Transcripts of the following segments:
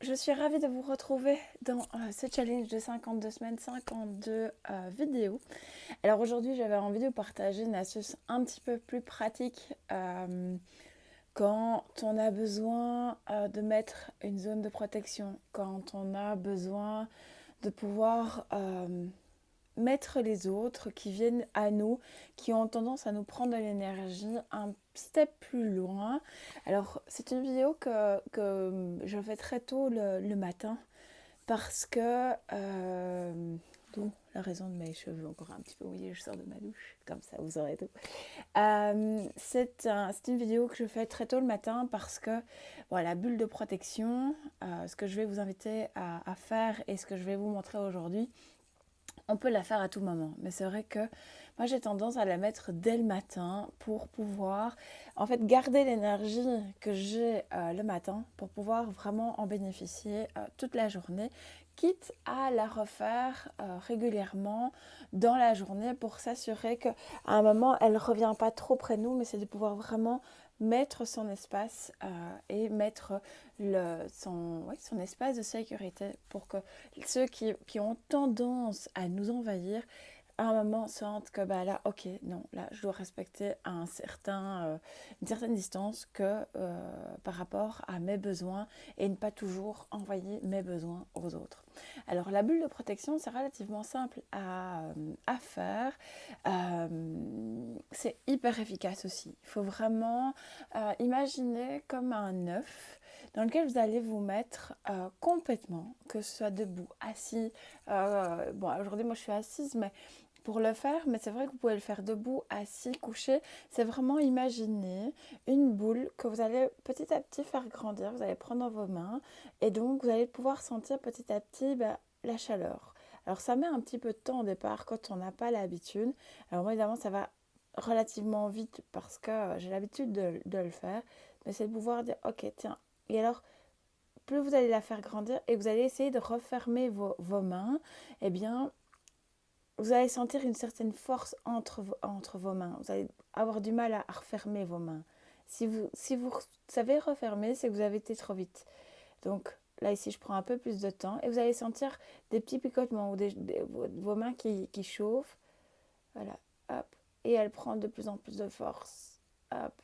Je suis ravie de vous retrouver dans ce challenge de 52 semaines, 52 vidéos. Alors aujourd'hui, j'avais envie de vous partager une astuce un petit peu plus pratique quand on a besoin de mettre une zone de protection, quand on a besoin de pouvoir mettre les autres qui viennent à nous, qui ont tendance à nous prendre de l'énergie un step plus loin. Alors, c'est une vidéo que je fais très tôt le matin parce que, d'où la raison de mes cheveux encore un petit peu mouillés, je sors de ma douche, comme ça vous aurez tout. C'est une vidéo que je fais très tôt le matin parce que bon, la bulle de protection, ce que je vais vous inviter à faire et ce que je vais vous montrer aujourd'hui, on peut la faire à tout moment, mais c'est vrai que moi j'ai tendance à la mettre dès le matin pour pouvoir en fait garder l'énergie que j'ai le matin pour pouvoir vraiment en bénéficier toute la journée, quitte à la refaire régulièrement dans la journée pour s'assurer qu'à un moment elle ne revient pas trop près de nous, mais c'est de pouvoir vraiment mettre son espace et mettre son espace de sécurité pour que ceux qui ont tendance à nous envahir, à un moment sentent que bah là, ok, non, là, je dois respecter une certaine distance par rapport à mes besoins et ne pas toujours envoyer mes besoins aux autres. Alors, la bulle de protection, c'est relativement simple à faire. C'est hyper efficace aussi. Il faut vraiment imaginer comme un œuf dans lequel vous allez vous mettre complètement, que ce soit debout, assis. Bon, aujourd'hui, moi, je suis assise, mais pour le faire, mais c'est vrai que vous pouvez le faire debout, assis, couché. C'est vraiment imaginer une boule que vous allez petit à petit faire grandir. Vous allez prendre dans vos mains et donc vous allez pouvoir sentir petit à petit la chaleur. Alors ça met un petit peu de temps au départ quand on n'a pas l'habitude. Alors moi évidemment ça va relativement vite parce que j'ai l'habitude de le faire. Mais c'est de pouvoir dire ok tiens. Et alors plus vous allez la faire grandir et vous allez essayer de refermer vos mains, eh bien vous allez sentir une certaine force entre vos mains. Vous allez avoir du mal à refermer vos mains. Si vous savez refermer, c'est que vous avez été trop vite. Donc là, ici, je prends un peu plus de temps et vous allez sentir des petits picotements ou vos mains qui chauffent. Voilà, hop. Et elle prend de plus en plus de force. Hop.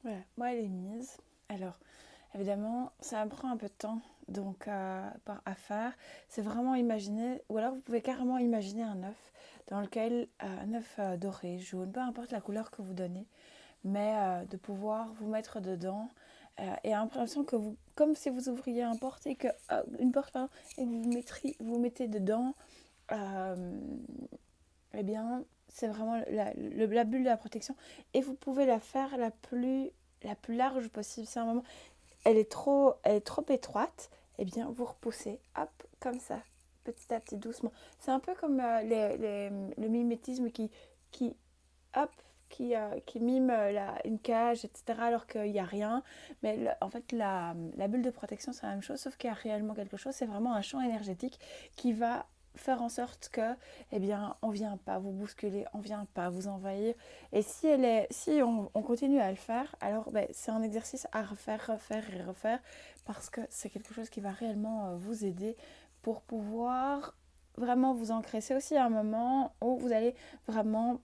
Voilà, moi, elle est mise. Alors, évidemment, ça me prend un peu de temps donc à faire. C'est vraiment imaginer, ou alors vous pouvez carrément imaginer un œuf dans lequel, un œuf doré, jaune, peu importe la couleur que vous donnez, mais de pouvoir vous mettre dedans et l'impression que vous, comme si vous ouvriez une porte pardon, et que vous mettez dedans, euh, eh bien, c'est vraiment la bulle de la protection et vous pouvez la faire la plus large possible. C'est un moment, elle est trop étroite, eh bien, vous repoussez, hop, comme ça, petit à petit, doucement. C'est un peu comme le mimétisme qui hop, qui mime une cage, etc., alors qu'il n'y a rien. Mais en fait, la bulle de protection, c'est la même chose, sauf qu'il y a réellement quelque chose. C'est vraiment un champ énergétique qui va faire en sorte que, eh bien, on ne vient pas vous bousculer, on ne vient pas vous envahir. Et si on continue à le faire, alors ben, c'est un exercice à refaire, refaire et refaire, parce que c'est quelque chose qui va réellement vous aider pour pouvoir vraiment vous ancrer. C'est aussi un moment où vous allez vraiment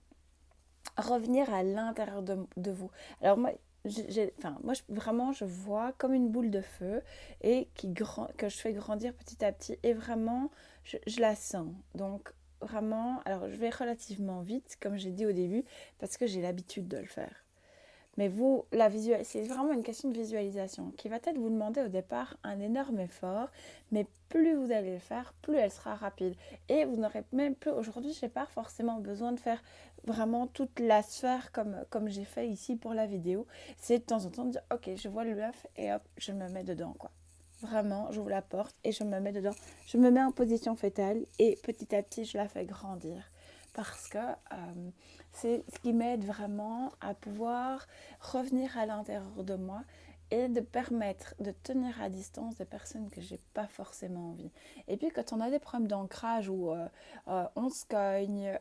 revenir à l'intérieur de vous. Alors moi, vraiment, je vois comme une boule de feu et que je fais grandir petit à petit. Et vraiment, je la sens. Donc, vraiment, alors je vais relativement vite, comme j'ai dit au début, parce que j'ai l'habitude de le faire. Mais vous, c'est vraiment une question de visualisation qui va peut-être vous demander au départ un énorme effort, mais plus vous allez le faire, plus elle sera rapide. Et vous n'aurez même plus, aujourd'hui, je n'ai pas forcément besoin de faire vraiment toute la sphère comme j'ai fait ici pour la vidéo. C'est de temps en temps de dire, ok, je vois le œuf et hop, je me mets dedans, quoi. Vraiment, j'ouvre la porte et je me mets dedans. Je me mets en position fétale et petit à petit, je la fais grandir. Parce que c'est ce qui m'aide vraiment à pouvoir revenir à l'intérieur de moi et de permettre de tenir à distance des personnes que j'ai pas forcément envie. Et puis quand on a des problèmes d'ancrage où on se cogne,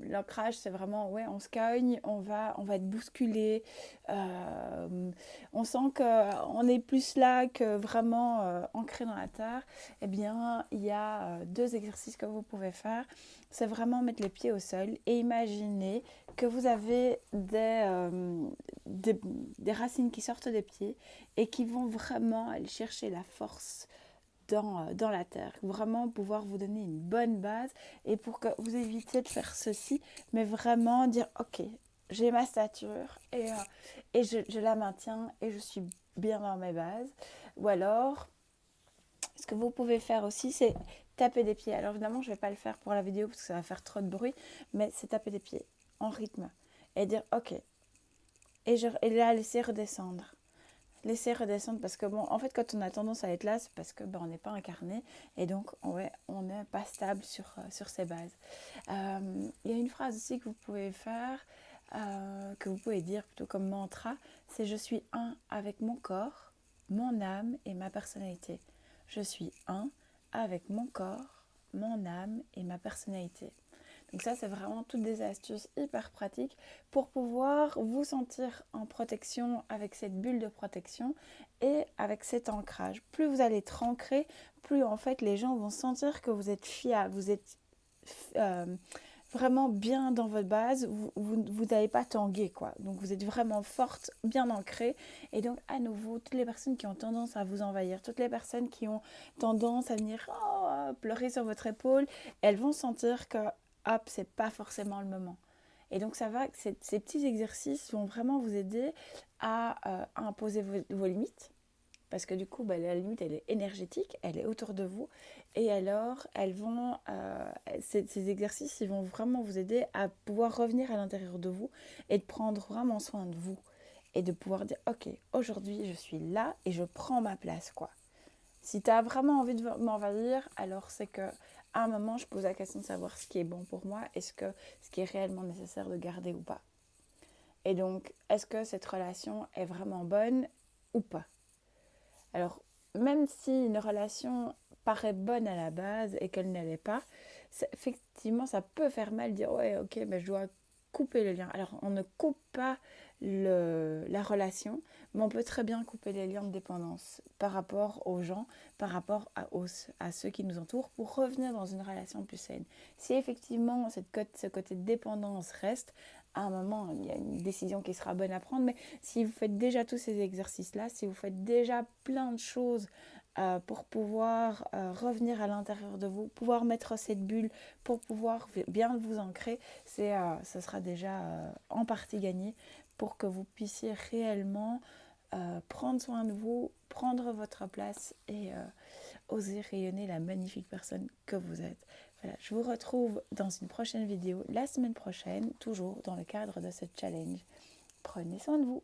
l'ancrage c'est vraiment ouais on se cogne, on va être bousculé, on sent qu'on est plus là que vraiment ancré dans la terre. Eh bien il y a deux exercices que vous pouvez faire. C'est vraiment mettre les pieds au sol et imaginer que vous avez des racines qui sortent des pieds et qui vont vraiment aller chercher la force dans la terre, vraiment pouvoir vous donner une bonne base et pour que vous évitiez de faire ceci, mais vraiment dire ok, j'ai ma stature et je la maintiens et je suis bien dans mes bases. Ou alors, ce que vous pouvez faire aussi, c'est taper des pieds. Alors évidemment, je ne vais pas le faire pour la vidéo parce que ça va faire trop de bruit, mais c'est taper des pieds en rythme et dire ok. Et là, laisser redescendre. Laisser redescendre parce que bon, en fait, quand on a tendance à être là, c'est parce que on n'est pas incarné et donc ouais, on n'est pas stable sur ses bases. Il y a une phrase aussi que vous pouvez faire, que vous pouvez dire plutôt comme mantra, c'est je suis un avec mon corps, mon âme et ma personnalité. Je suis un avec mon corps, mon âme et ma personnalité. Donc ça, c'est vraiment toutes des astuces hyper pratiques pour pouvoir vous sentir en protection avec cette bulle de protection et avec cet ancrage. Plus vous allez être ancré, plus en fait les gens vont sentir que vous êtes fiable, vous êtes vraiment bien dans votre base, vous n'allez pas tanguer quoi. Donc vous êtes vraiment forte, bien ancrée et donc à nouveau toutes les personnes qui ont tendance à vous envahir, toutes les personnes qui ont tendance à venir pleurer sur votre épaule, elles vont sentir que hop, c'est pas forcément le moment. Et donc ça va, ces petits exercices vont vraiment vous aider à imposer vos limites. Parce que du coup, la limite, elle est énergétique, elle est autour de vous. Et alors, ces exercices, ils vont vraiment vous aider à pouvoir revenir à l'intérieur de vous et de prendre vraiment soin de vous. Et de pouvoir dire, ok, aujourd'hui, je suis là et je prends ma place, quoi. Si tu as vraiment envie de m'envahir, alors c'est que à un moment, je pose la question de savoir ce qui est bon pour moi, ce qui est réellement nécessaire de garder ou pas. Et donc, est-ce que cette relation est vraiment bonne ou pas? Alors, même si une relation paraît bonne à la base et qu'elle ne l'est pas, effectivement, ça peut faire mal de dire ouais, ok, je dois couper le lien. Alors, on ne coupe pas la relation, mais on peut très bien couper les liens de dépendance par rapport aux gens, par rapport à ceux qui nous entourent pour revenir dans une relation plus saine. Si effectivement ce côté de dépendance reste, à un moment, il y a une décision qui sera bonne à prendre, mais si vous faites déjà tous ces exercices-là, si vous faites déjà plein de choses pour pouvoir revenir à l'intérieur de vous, pouvoir mettre cette bulle, pour pouvoir bien vous ancrer, ce sera déjà en partie gagné pour que vous puissiez réellement prendre soin de vous, prendre votre place et oser rayonner la magnifique personne que vous êtes. Voilà, je vous retrouve dans une prochaine vidéo la semaine prochaine, toujours dans le cadre de ce challenge. Prenez soin de vous.